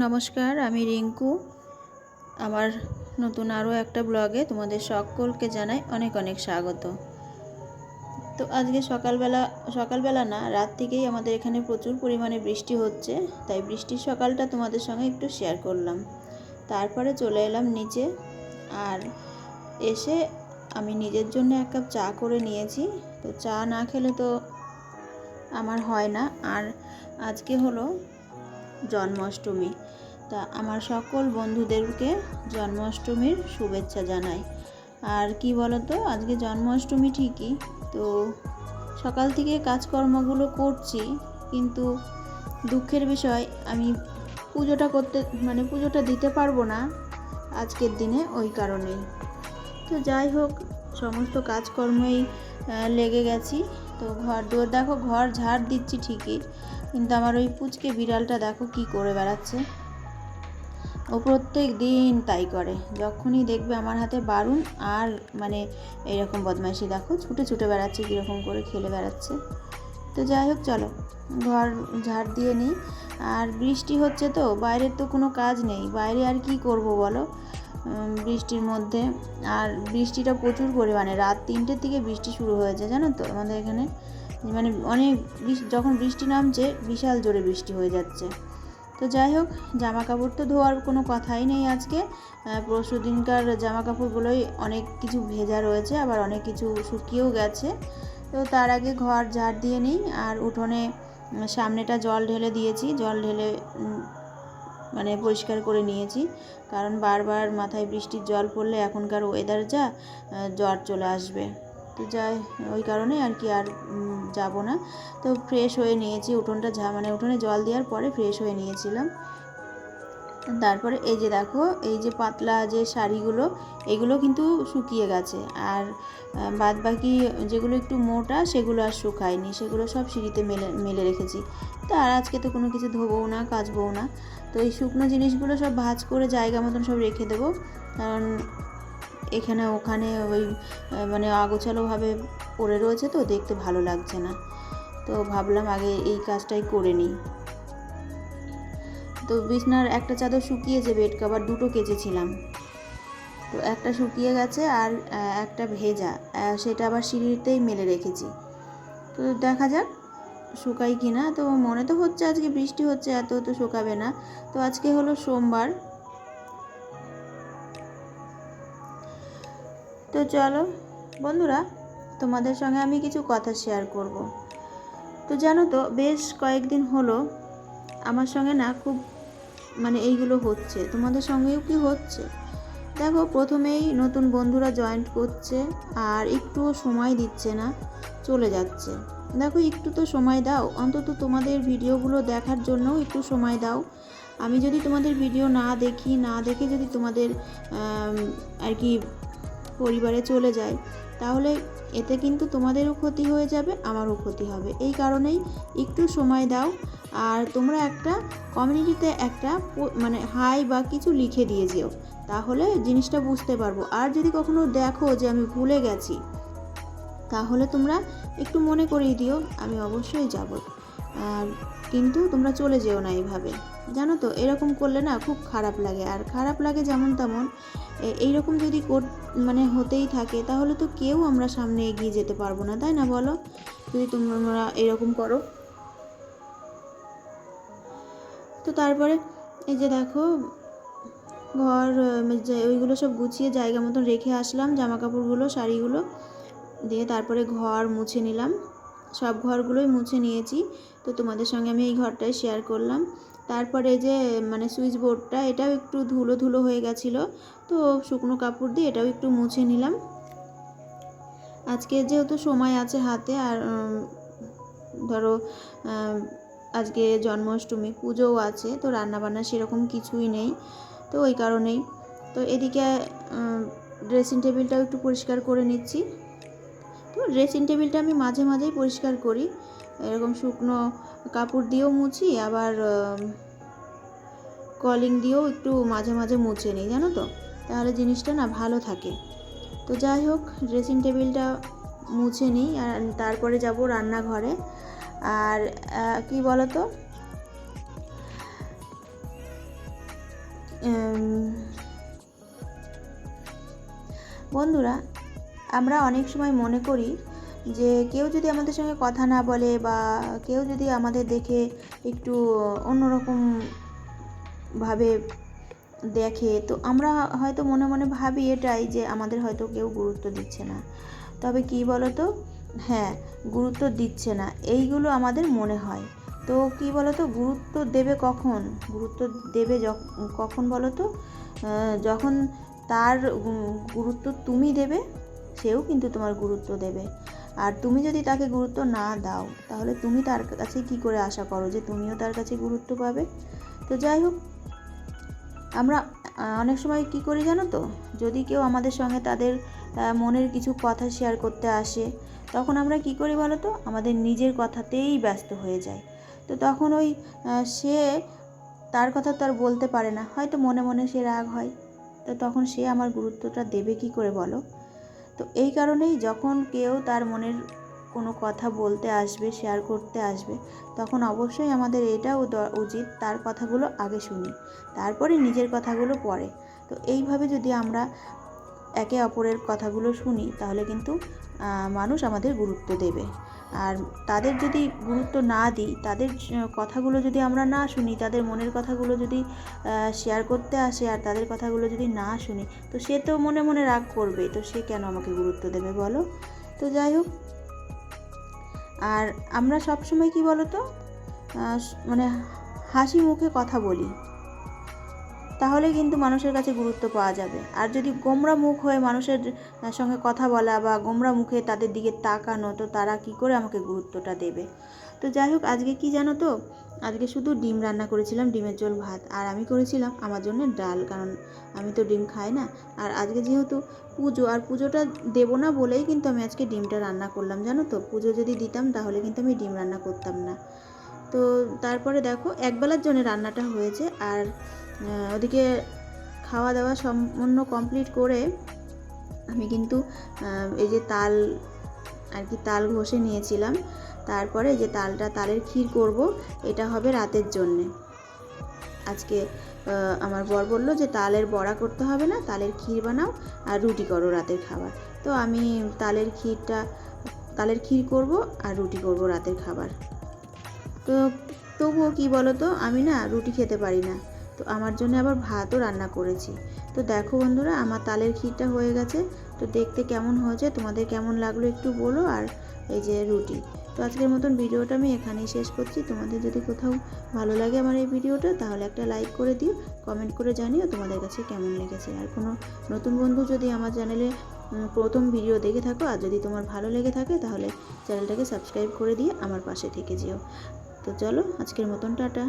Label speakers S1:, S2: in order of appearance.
S1: নমস্কার, আমি রিঙ্কু। আমার নতুন আরও একটা ব্লগে তোমাদের সকলকে জানাই অনেক অনেক স্বাগত। তো আজকে সকালবেলা না, রাত থেকেই আমাদের এখানে প্রচুর পরিমাণে বৃষ্টি হচ্ছে, তাই বৃষ্টির সকালটা তোমাদের সঙ্গে একটু শেয়ার করলাম। তারপরে চলে এলাম নিচে, আর এসে আমি নিজের জন্য এক কাপ চা করে নিয়েছি। তো চা না খেলে তো আমার হয় না। আর আজকে হলো জন্মাষ্টমী, তা আমার সকল বন্ধুদেরকে জন্মাষ্টমীর শুভেচ্ছা জানাই। আর কি বলতো, আজকে জন্মাষ্টমী ঠিকই, তো সকাল থেকে কাজকর্মগুলো করছি, কিন্তু দুঃখের বিষয় আমি পুজোটা দিতে পারবো না আজকের দিনে, ওই কারণেই। তো যাই হোক, সমস্ত কাজকর্মেই লেগে গেছি। তো ঘর ঝাড় দিচ্ছি ঠিকই, কিন্তু আমার ওই পুচকে বিড়ালটা দেখো কি করে বেড়াচ্ছে। ও প্রত্যেক দিন তাই করে, যখনই দেখবে আমার হাতে বারুন আর এইরকম বদমাইশি, দেখো ছুটে ছুটে বেড়াচ্ছে, কীরকম করে খেলে বেড়াচ্ছে। তো যাই হোক, চলো ঘর ঝাড় দিয়ে নিই। আর বৃষ্টি হচ্ছে, তো বাইরের তো কোনো কাজ নেই, বাইরে আর কি করব বলো বৃষ্টির মধ্যে। আর বৃষ্টিটা প্রচুর পরিমাণে, রাত 3টের দিকে বৃষ্টি শুরু হয়েছে, জানো তো আমাদের এখানে অনেক যখন বৃষ্টি নামছে বিশাল জোরে বৃষ্টি হয়ে যাচ্ছে। তো যাই হোক, জামা কাপড় তো ধোয়ার কোনো কথাই নেই আজকে। পরশু দিনকার জামা কাপড়গুলোই অনেক কিছু ভেজা রয়েছে, আবার অনেক কিছু শুকিয়েও গেছে। তো তার আগে ঘর ঝাড় দিয়ে নিই। আর উঠোনে সামনেটা জল ঢেলে দিয়েছি, জল ঢেলে পরিষ্কার করে নিয়েছি, কারণ বারবার মাথায় বৃষ্টির জল পড়লে এখনকার ওয়েদার যা, জ্বর চলে আসবে। তো যাই, ওই কারণে আর কি আর যাব না। তো ফ্রেশ হয়ে নিয়েছি, উঠোনটা উঠোনে জল দেওয়ার পরে ফ্রেশ হয়ে নিয়েছিলাম। তারপরে এই যে দেখো, এই যে পাতলা যে শাড়িগুলো, এগুলো কিন্তু শুকিয়ে গেছে। আর বাদ বাকি যেগুলো একটু মোটা, সেগুলো আর শুকায়নি, সেগুলো সব সিঁড়িতে মেলে রেখেছি। তো আর আজকে তো কোনো কিছু ধোবও না, কাচবও না। তো এই শুকনো জিনিসগুলো সব ভাঁজ করে জায়গা মতন সব রেখে দেবো, কারণ এখানে ওখানে ওই আগোছালোভাবে পড়ে রয়েছে, তো দেখতে ভালো লাগছে না। তো ভাবলাম আগে এই কাজটাই করে নিই। তো বিছনার একটা চাদর শুকিয়েছে, বেড কভার 2টো কেচেছিলাম, তো একটা শুকিয়ে গেছে আর একটা ভেজা, সেটা আবার সিঁড়িতেই মেলে রেখেছি। তো দেখা যাক শুকাই কি না। তো মনে তো হচ্ছে আজকে বৃষ্টি হচ্ছে, এত তো শুকাবে না। তো আজকে হলো সোমবার। তো চলো বন্ধুরা, তোমাদের সঙ্গে আমি কিছু কথা শেয়ার করব। তো জানো তো, বেশ কয়েকদিন হলো আমার সঙ্গে না খুব এইগুলো হচ্ছে। তোমাদের সঙ্গেও কি হচ্ছে? দেখো, প্রথমেই নতুন বন্ধুরা জয়েন্ট করছে, আর একটুও সময় দিচ্ছে না, চলে যাচ্ছে। দেখো, একটু তো সময় দাও, অন্তত তোমাদের ভিডিওগুলো দেখার জন্যও একটু সময় দাও। আমি যদি তোমাদের ভিডিও না দেখে যদি তোমাদের আর কি পরিবারে চলে যায়, তাহলে এতে কিন্তু তোমাদেরও ক্ষতি হয়ে যাবে, আমারও ক্ষতি হবে। এই কারণেই একটু সময় দাও। আর তোমরা একটা কমিউনিটিতে একটা হাই বা কিছু লিখে দিয়ে যেও, তাহলে জিনিসটা বুঝতে পারবো। আর যদি কখনো দেখো যে আমি ভুলে গেছি, তাহলে তোমরা একটু মনে করিয়ে দিও, আমি অবশ্যই যাব। কিন্তু তোমরা চলে যেও না এইভাবে, জানো তো, এরকম করলে না খুব খারাপ লাগে। আর খারাপ লাগে যেমন তেমন, এইরকম যদি হতেই থাকে, তাহলে তো কেউ আমরা সামনে এগিয়ে যেতে পারবো না, তাই না বলো? যদি তোমরা এরকম করো। তো তারপরে এই যে দেখো, ঘর ওইগুলো সব গুছিয়ে জায়গা মতন রেখে আসলাম, জামা কাপড়গুলো, শাড়িগুলো দিয়ে তারপরে ঘর মুছে নিলাম। সব ঘরগুলোই মুছে নিয়েছি, তো তোমাদের সঙ্গে আমি এই ঘরটাই শেয়ার করলাম। তারপরে যে সুইচ বোর্ডটা, এটাও একটু ধুলো ধুলো হয়ে গেছিলো, তো শুকনো কাপড় দিয়ে এটাও একটু মুছে নিলাম। আজকে যেহেতু সময় আছে হাতে, আর ধরো আজকে জন্মাষ্টমী, পুজোও আছে, তো রান্নাবান্না সেরকম কিছুই নেই, তো ওই কারণেই। তো এদিকে ড্রেসিং টেবিলটাও একটু পরিষ্কার করে নিচ্ছি। তো ড্রেসিং টেবিলটা আমি মাঝে মাঝেই পরিষ্কার করি, এরকম শুকনো কাপড় দিয়েও মুছি, আবার কলিং দিয়েও একটু মাঝে মাঝে মুছে নিই, জানো তো, তাহলে জিনিসটা না ভালো থাকে। তো যাই হোক, ড্রেসিং টেবিলটা মুছে নিই, আর তারপরে যাব রান্নাঘরে। আর কি বলো তো, বন্ধুরা, আমরা অনেক সময় মনে করি যে কেউ যদি আমাদের সঙ্গে কথা না বলে বা কেউ যদি আমাদের দেখে একটু অন্যরকম ভাবে দেখে, তো আমরা হয়তো মনে মনে ভাবি এটাই যে আমাদের হয়তো কেউ গুরুত্ব দিচ্ছে না। তবে কি বলো তো, হ্যাঁ, গুরুত্ব দিচ্ছে না এইগুলো আমাদের মনে হয়। তো কি বলো তো, গুরুত্ব দেবে কখন? গুরুত্ব দেবে কখন বলো তো, যখন তার গুরুত্ব তুমি দেবে, সেও কিন্তু তোমার গুরুত্ব দেবে। আর তুমি যদি তাকে গুরুত্ব না দাও, তাহলে তুমি তার কাছে কি করে আশা করো যে তুমিও তার কাছে গুরুত্ব পাবে? তো যাই হোক, আমরা অনেক সময় কি করি জানো তো, যদি কেউ আমাদের সঙ্গে তাদের মনের কিছু কথা শেয়ার করতে আসে, তখন আমরা কি করি বলো তো, আমাদের নিজের কথাতেই ব্যস্ত হয়ে যাই। তো তখন ওই সে তার কথা তো আর বলতে পারে না, হয়তো মনে মনে সে রাগ হয়। তো তখন সে আমার গুরুত্বটা দেবে কি করে বলো? তো এই কারণেই যখন কেউ তার মনের কোনো কথা বলতে আসবে, শেয়ার করতে আসবে, তখন অবশ্যই আমাদের এটাও উচিত তার কথাগুলো আগে শুনি, তারপরে নিজের কথাগুলো পরে। তো এইভাবে যদি আমরা একে অপরের কথাগুলো শুনি, তাহলে কিন্তু মানুষ আমাদের গুরুত্ব দেবে। আর তাদের যদি গুরুত্ব না দিই, তাদের কথাগুলো যদি আমরা না শুনি, তাদের মনের কথাগুলো যদি শেয়ার করতে আসে আর তাদের কথাগুলো যদি না শুনি, তো সে তো মনে মনে রাগ করবে, তো সে কেন আমাকে গুরুত্ব দেবে বলো? তো যাই হোক, আর আমরা সবসময় কি বলো তো, মানে হাসি মুখে কথা বলি, তাহলে কিন্তু মানুষের কাছে গুরুত্ব পাওয়া যাবে। আর যদি গোমরা মুখ হয়ে মানুষের সঙ্গে কথা বলা বা গোমরা মুখে তাদের দিকে তাকানো, তো তারা কি করে আমাকে গুরুত্বটা দেবে? তো যাই হোক, আজকে কি জানো তো, আজকে শুধু ডিম রান্না করেছিলাম, ডিমের ঝোল ভাত, আর আমি করেছিলাম আমার জন্য ডাল, কারণ আমি তো ডিম খাই না। আর আজকে যেহেতু পুজো, আর পুজোটা দেবো না বলেই কিন্তু আমি আজকে ডিমটা রান্না করলাম, জানো তো। পুজো যদি দিতাম তাহলে কিন্তু আমি ডিম রান্না করতাম না। তো তারপরে দেখো, একবেলার জন্য রান্নাটা হয়েছে। আর ওদিকে খাওয়া দাওয়া সম্পূর্ণ কমপ্লিট করে আমি কিন্তু এই যে তাল ঘষে নিয়েছিলাম। তারপরে যে তালের ক্ষীর করব, এটা হবে রাতের জন্যে। আজকে আমার বর বলল যে তালের বড়া করতে হবে না, তালের ক্ষীর বানাও আর রুটি করো রাতের খাবার। তো আমি তালের ক্ষীর করব আর রুটি করব রাতের খাবার। তো তবুও কি বলো তো, আমি না রুটি খেতে পারি না, তো আমার জন্য আবার ভাতও রান্না করেছি। তো দেখো বন্ধুরা, আমার তালের ক্ষীরটা হয়ে গেছে। তো দেখতে কেমন হয়েছে, তোমাদের কেমন লাগলো একটু বলো। আর এই যে রুটি। তো আজকের মতন ভিডিওটা আমি এখানেই শেষ করছি। তোমাদের যদি কোথাও ভালো লাগে আমার এই ভিডিওটা, তাহলে একটা লাইক করে দিও, কমেন্ট করে জানিও তোমাদের কাছে কেমন লেগেছে। আর কোনো নতুন বন্ধু যদি আমার চ্যানেলে প্রথম ভিডিও দেখে থাকো, আর যদি তোমার ভালো লেগে থাকে, তাহলে চ্যানেলটাকে সাবস্ক্রাইব করে দিয়ে আমার পাশে থেকে যেও। তো চলো, আজকের মতন টাটা।